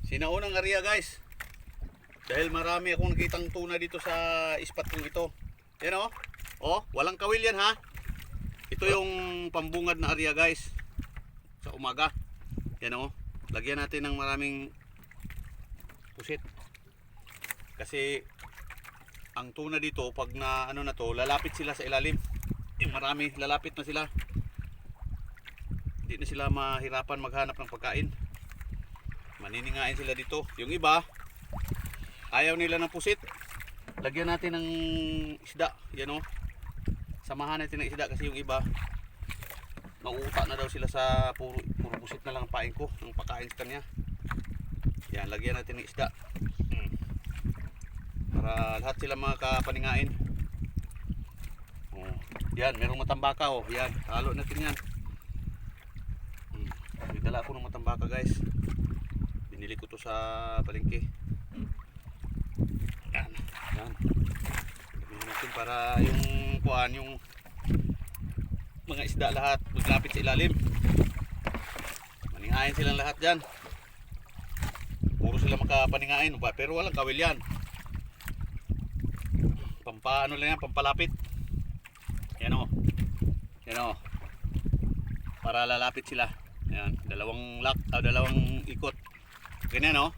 Sinaunang area guys. Dahil marami akong nakitang tuna dito sa ispat kong ito. Yan o. Oh, walang kawil yan ha. Ito yung pambungad na area guys. Sa umaga. Yan o. Lagyan natin ng maraming pusit. Kasi ang tuna dito pag na ano na to, lalapit sila sa ilalim. Marami, lalapit na sila. Hindi na sila mahirapan maghanap ng pagkain. Maniningain sila dito. Yung iba, ayaw nila ng pusit. Lagyan natin ng isda. Yan o. Samahan natin ng isda kasi yung iba, mauuta na daw sila sa puro pusit na lang ang pain ko. Ang pagkain sa kanya. Yan, lagyan natin ng isda. Para lahat sila makakapaningain. Oh, yan, merong matambaka oh. Yan, halo natin yan. May dala ako ng matambaka guys. Binili ko to sa palengke. Yan, yan. Gamitin natin para yung kuan, yung mga isda lahat maglapit sa ilalim. Maningain silang lahat dyan. Puro sila makapaningain, pero walang kawil yan. Pampaano lang yan, pampalapit. Yan o. Yan o. Para lalapit sila. Yan, dalawang ikot. Ganyan o.